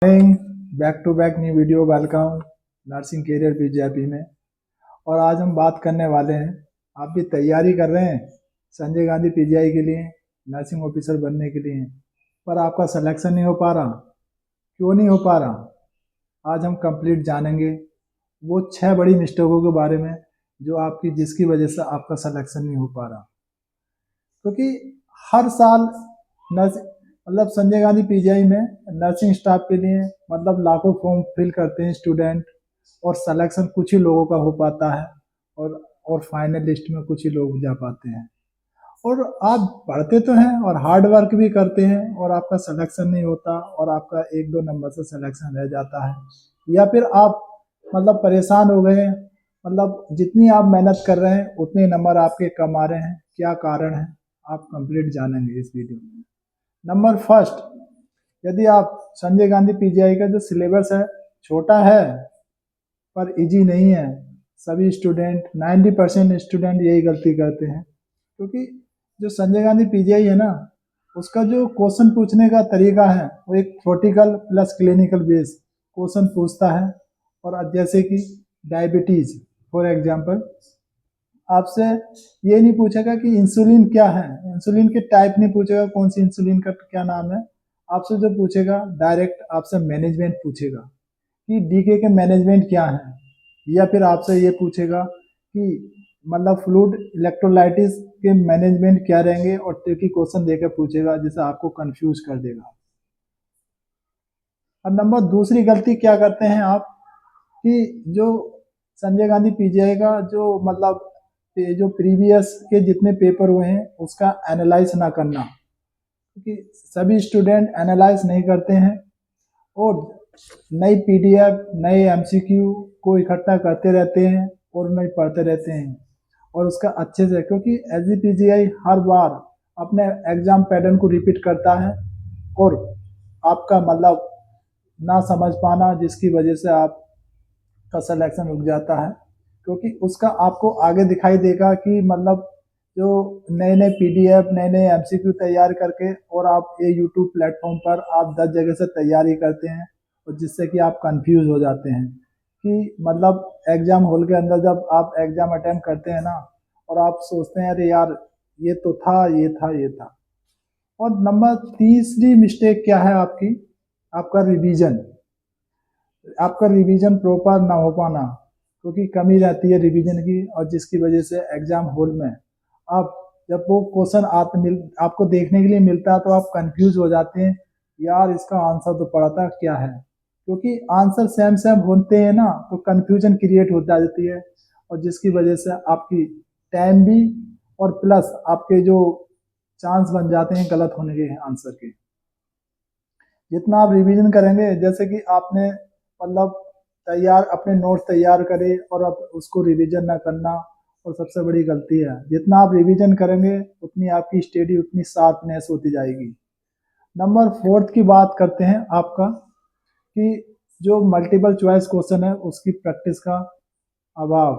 Back to back new video welcome nursing career BJP में। और आज हम बात करने वाले हैं, आप भी तैयारी कर रहे हैं संजय गांधी पीजीआई के लिए, नर्सिंग ऑफिसर बनने के लिए, पर आपका सिलेक्शन नहीं हो पा रहा। क्यों नहीं हो पा रहा? आज हम कंप्लीट जानेंगे वो 6 बड़ी मिस्टेकों के बारे में जो आपकी जिसकी वजह से आपका सिलेक्शन नहीं हो पा रहा। क्योंकि हर साल नर्स मतलब संजय गांधी पीजीआई में नर्सिंग स्टाफ के लिए लाखों फॉर्म फिल करते हैं स्टूडेंट, और सिलेक्शन कुछ ही लोगों का हो पाता है, और फाइनल लिस्ट में कुछ ही लोग जा पाते हैं। और आप पढ़ते तो हैं और हार्ड वर्क भी करते हैं और आपका सिलेक्शन नहीं होता, और आपका 1-2 नंबर से सिलेक्शन रह जाता है, या फिर आप परेशान हो गए हैं। जितनी आप मेहनत कर रहे हैं उतने नंबर आपके कम आ रहे हैं। क्या कारण है, आप कंप्लीट जानेंगे इस वीडियो में। नंबर फर्स्ट, यदि आप संजय गांधी पीजीआई का जो सिलेबस है छोटा है पर इजी नहीं है। सभी स्टूडेंट 90% स्टूडेंट यही गलती करते हैं, क्योंकि जो संजय गांधी पीजीआई है ना, उसका जो क्वेश्चन पूछने का तरीका है वो एक theoretical plus clinical base question पूछता है। और जैसे कि डायबिटीज फॉर एग्जांपल, आपसे ये नहीं पूछेगा कि इंसुलिन क्या है, इंसुलिन के टाइप नहीं पूछेगा, कौन सी इंसुलिन का क्या नाम है। आपसे जो पूछेगा डायरेक्ट आपसे मैनेजमेंट पूछेगा कि डीके के मैनेजमेंट क्या है, या फिर आपसे ये पूछेगा कि फ्लूइड इलेक्ट्रोलाइटिस के मैनेजमेंट क्या रहेंगे, और ट्रिकी क्वेश्चन देकर पूछेगा जिससे आपको कंफ्यूज कर देगा। और नंबर दूसरी गलती क्या करते हैं आप, कि जो संजय गांधी पीजीआई का जो प्रीवियस के जितने पेपर हुए हैं उसका एनालाइज ना करना, क्योंकि सभी स्टूडेंट एनालाइज नहीं करते हैं और नई पीडीएफ नए एमसीक्यू को इकट्ठा करते रहते हैं और उन्हें पढ़ते रहते हैं, और उसका अच्छे से, क्योंकि एसजीपीजीआई हर बार अपने एग्जाम पैटर्न को रिपीट करता है, और आपका ना समझ पाना जिसकी वजह से आपका सिलेक्शन रुक जाता है, क्योंकि उसका आपको आगे दिखाई देगा कि जो नए नए पीडीएफ नए नए एमसीक्यू तैयार करके, और आप ये यूट्यूब प्लेटफॉर्म पर आप 10 जगह से तैयारी करते हैं, और जिससे कि आप कंफ्यूज हो जाते हैं कि एग्जाम हॉल के अंदर जब आप एग्जाम अटेम्प्ट करते हैं ना, और आप सोचते हैं अरे यार ये तो था, ये था, ये था। और नंबर तीसरी मिस्टेक क्या है आपकी, आपका रिवीजन प्रॉपर ना हो पाना, क्योंकि कमी रहती है रिवीजन की, और जिसकी वजह से एग्जाम हॉल में आप जब वो क्वेश्चन आपको देखने के लिए मिलता है तो आप कंफ्यूज हो जाते हैं, यार इसका आंसर तो पता था क्या है, क्योंकि आंसर सेम सेम होते हैं ना, तो कंफ्यूजन क्रिएट हो जाती है, और जिसकी वजह से आपकी टाइम भी, और प्लस आपके जो चांस बन जाते हैं गलत होने के आंसर के। जितना आप रिवीजन करेंगे, जैसे कि आपने तैयार अपने नोट्स तैयार करे और अब उसको रिवीजन ना करना, और सबसे बड़ी गलती है, जितना आप रिवीजन करेंगे उतनी आपकी स्टडी उतनी शार्पनेस होती जाएगी। नंबर फोर्थ की बात करते हैं आपका, कि जो मल्टीपल चॉइस क्वेश्चन है उसकी प्रैक्टिस का अभाव,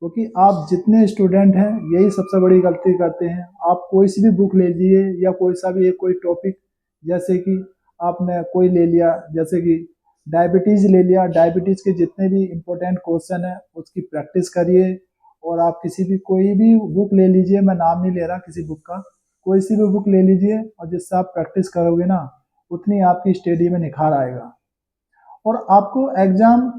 क्योंकि आप जितने स्टूडेंट हैं यही सबसे बड़ी गलती करते हैं। आप कोई सी भी बुक ले लीजिए, या कोई सा भी एक कोई टॉपिक, जैसे कि आपने कोई ले लिया, जैसे कि डायबिटीज ले लिया, डायबिटीज के जितने भी इम्पोर्टेंट क्वेश्चन है उसकी प्रैक्टिस करिए। और आप किसी भी कोई भी बुक ले लीजिए, मैं नाम नहीं ले रहा किसी बुक का, कोई सी भी बुक ले लीजिए, और जिससे आप प्रैक्टिस करोगे ना उतनी आपकी स्टडी में निखार आएगा। और आपको एग्जाम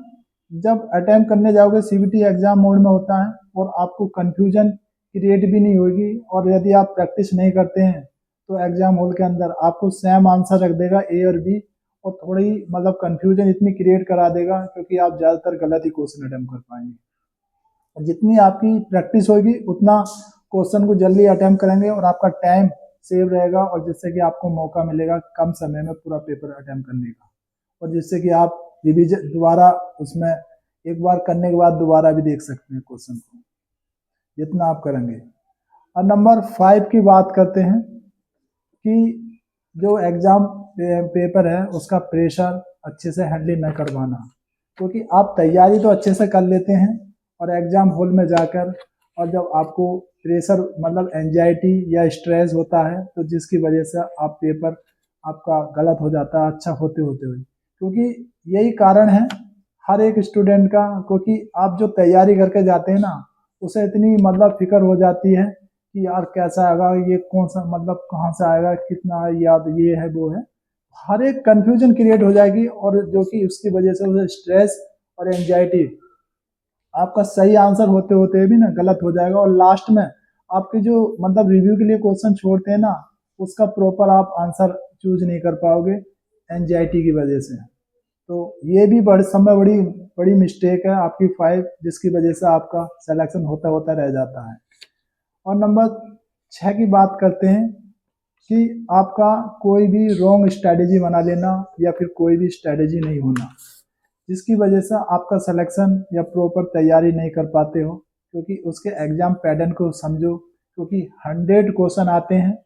जब अटेम्प्ट करने जाओगे, सीबीटी एग्जाम मोड में होता है, और आपको कंफ्यूजन क्रिएट भी नहीं होगी, और यदि आप प्रैक्टिस नहीं करते हैं तो एग्जाम हॉल के अंदर आपको सेम आंसर रख देगा ए और बी, और थोड़ी कंफ्यूजन इतनी क्रिएट करा देगा, क्योंकि आप ज़्यादातर गलत ही क्वेश्चन अटेम्प्ट कर पाएंगे। जितनी आपकी प्रैक्टिस होगी उतना क्वेश्चन को जल्दी अटेम्प्ट करेंगे, और आपका टाइम सेव रहेगा, और जिससे कि आपको मौका मिलेगा कम समय में पूरा पेपर अटेम्प्ट करने का, और जिससे कि आप रिवीजन दोबारा उसमें एक बार करने के बाद दोबारा भी देख सकते हैं क्वेश्चन को, जितना आप करेंगे। और नंबर 5 की बात करते हैं, कि जो एग्ज़ाम पेपर है उसका प्रेशर अच्छे से हैंडल न करवाना, क्योंकि आप तैयारी तो अच्छे से कर लेते हैं, और एग्ज़ाम हॉल में जाकर, और जब आपको प्रेशर एंजाइटी या स्ट्रेस होता है, तो जिसकी वजह से आप पेपर आपका गलत हो जाता है अच्छा होते होते हुए, क्योंकि यही कारण है हर एक स्टूडेंट का, क्योंकि आप जो तैयारी करके जाते हैं ना, उसे इतनी मतलब फिक्र हो जाती है कि यार कैसा आएगा, ये कौन सा मतलब कहाँ से आएगा, कितना याद, ये है वो है, हर एक कंफ्यूजन क्रिएट हो जाएगी, और जो कि उसकी वजह से उसे स्ट्रेस और एंजाइटी, आपका सही आंसर होते होते भी ना गलत हो जाएगा, और लास्ट में आपके जो मतलब रिव्यू के लिए क्वेश्चन छोड़ते हैं ना, उसका प्रॉपर आप आंसर चूज नहीं कर पाओगे एंजाइटी की वजह से। तो ये भी बड़े समय बड़ी बड़ी मिस्टेक है आपकी 5, जिसकी वजह से आपका सिलेक्शन होता होता रह जाता है। और नंबर 6 की बात करते हैं कि आपका कोई भी रॉन्ग स्ट्रैटेजी बना लेना या फिर कोई भी स्ट्रैटेजी नहीं होना, जिसकी वजह से आपका सिलेक्शन या प्रॉपर तैयारी नहीं कर पाते हो, क्योंकि उसके एग्जाम पैटर्न को समझो, क्योंकि 100 क्वेश्चन आते हैं,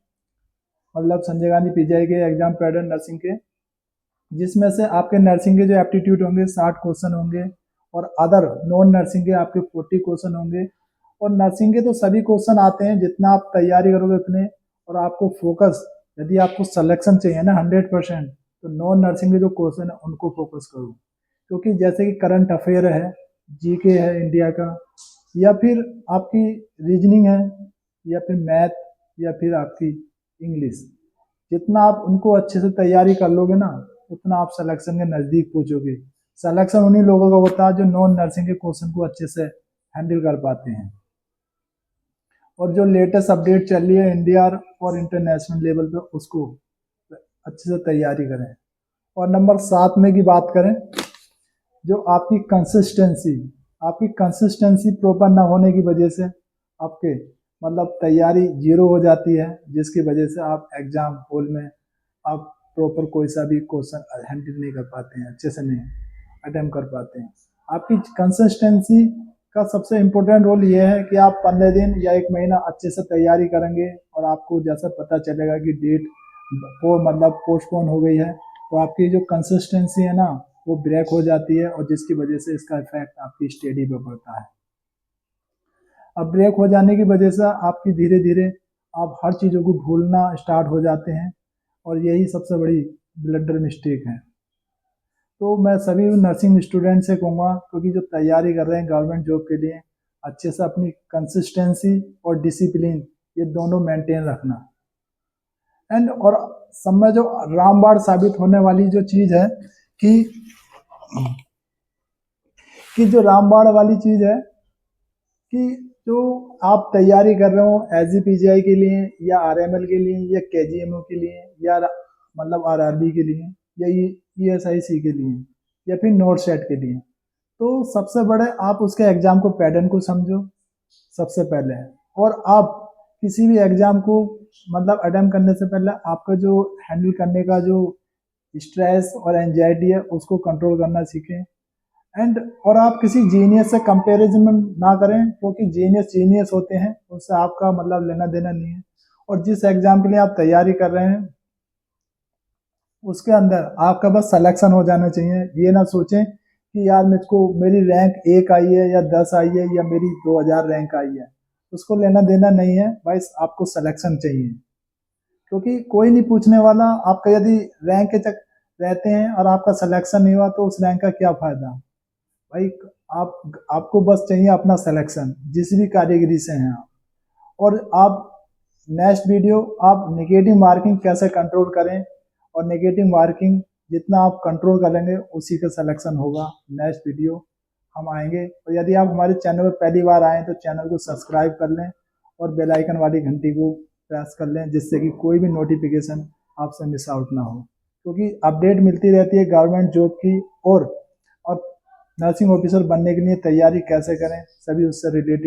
मतलब संजय गांधी पीजीआई के एग्जाम पैटर्न नर्सिंग के, जिसमें से आपके नर्सिंग के जो एप्टीट्यूड होंगे 60 क्वेश्चन होंगे, और अदर नॉन नर्सिंग के आपके 40 क्वेश्चन होंगे। और नर्सिंग के तो सभी क्वेश्चन आते हैं, जितना आप तैयारी करोगे उतने, और आपको फोकस, यदि आपको सिलेक्शन चाहिए ना 100%, तो नॉन नर्सिंग के जो क्वेश्चन है उनको फोकस करो, क्योंकि जैसे कि करंट अफेयर है, जीके है इंडिया का, या फिर आपकी रीजनिंग है, या फिर मैथ, या फिर आपकी इंग्लिश, जितना आप उनको अच्छे से तैयारी कर लोगे ना, उतना आप सिलेक्शन के नज़दीक पहुंचोगे। सिलेक्शन उन्हीं लोगों का होता है जो नॉन नर्सिंग के क्वेश्चन को अच्छे से हैंडल कर पाते हैं। और जो लेटेस्ट अपडेट चल रही है इंडिया और इंटरनेशनल लेवल पे, उसको अच्छे से तैयारी करें। और नंबर 7 में की बात करें, जो आपकी कंसिस्टेंसी प्रॉपर ना होने की वजह से आपके मतलब तैयारी जीरो हो जाती है, जिसकी वजह से आप एग्जाम हॉल में आप प्रॉपर कोई सा भी क्वेश्चन हैंडल नहीं कर पाते हैं, अच्छे से नहीं अटेम्प्ट कर पाते हैं। आपकी कंसिस्टेंसी का सबसे इम्पोर्टेंट रोल ये है कि आप 15 दिन या 1 महीना अच्छे से तैयारी करेंगे, और आपको जैसा पता चलेगा कि डेट मतलब पोस्टपोन हो गई है, तो आपकी जो कंसिस्टेंसी है ना वो ब्रेक हो जाती है, और जिसकी वजह से इसका इफेक्ट आपकी स्टडी पे पड़ता है। अब ब्रेक हो जाने की वजह से आपकी धीरे धीरे आप हर चीज़ों को भूलना स्टार्ट हो जाते हैं, और यही सबसे बड़ी ब्लडर मिस्टेक है। तो मैं सभी नर्सिंग स्टूडेंट से कहूँगा, क्योंकि जो तैयारी कर रहे हैं गवर्नमेंट जॉब के लिए, अच्छे से अपनी कंसिस्टेंसी और डिसिप्लिन ये दोनों मेंटेन रखना। एंड और सब में जो रामबाण साबित होने वाली जो चीज़ है कि जो रामबाण वाली चीज़ है कि जो आप तैयारी कर रहे हो एज पीजीआई के लिए, या आरएमएल के लिए, या केजीएमओ के लिए, या मतलब आरआरबी के लिए, या ईएसआईसी के लिए, या फिर नोट सेट के लिए, तो सबसे बड़े आप उसके एग्जाम को पैटर्न को समझो सबसे पहले। और आप किसी भी एग्जाम को मतलब अटेम्प्ट करने से पहले आपका जो हैंडल करने का जो स्ट्रेस और एंजाइटी है उसको कंट्रोल करना सीखें। एंड और आप किसी जीनियस से कंपैरिजन ना करें, क्योंकि जीनियस होते हैं, उससे आपका मतलब लेना देना नहीं है। और जिस एग्जाम के लिए आप तैयारी कर रहे हैं उसके अंदर आपका बस सिलेक्शन हो जाना चाहिए। ये ना सोचें कि यार मुझको मेरी रैंक 1 आई है या 10 आई है या मेरी 2000 रैंक आई है, उसको लेना देना नहीं है, बस आपको सिलेक्शन चाहिए। क्योंकि कोई नहीं पूछने वाला आपका, यदि रैंक के चक रहते हैं और आपका सिलेक्शन नहीं हुआ तो उस रैंक का क्या फायदा भाई। आपको बस चाहिए अपना सिलेक्शन, जिस भी कैटेगरी से हैं आप। और आप नेक्स्ट वीडियो आप नेगेटिव मार्किंग कैसे कंट्रोल करें, और नेगेटिव मार्किंग जितना आप कंट्रोल करेंगे उसी का सिलेक्शन होगा, नेक्स्ट वीडियो हम आएंगे। और यदि आप हमारे चैनल पर पहली बार आए तो चैनल को सब्सक्राइब कर लें और बेल आइकन वाली घंटी को प्रेस कर लें, जिससे कि कोई भी नोटिफिकेशन आपसे मिस आउट ना हो, क्योंकि अपडेट मिलती रहती है गवर्नमेंट जॉब की, और नर्सिंग ऑफिसर बनने के लिए तैयारी कैसे करें, सभी उससे रिलेटेड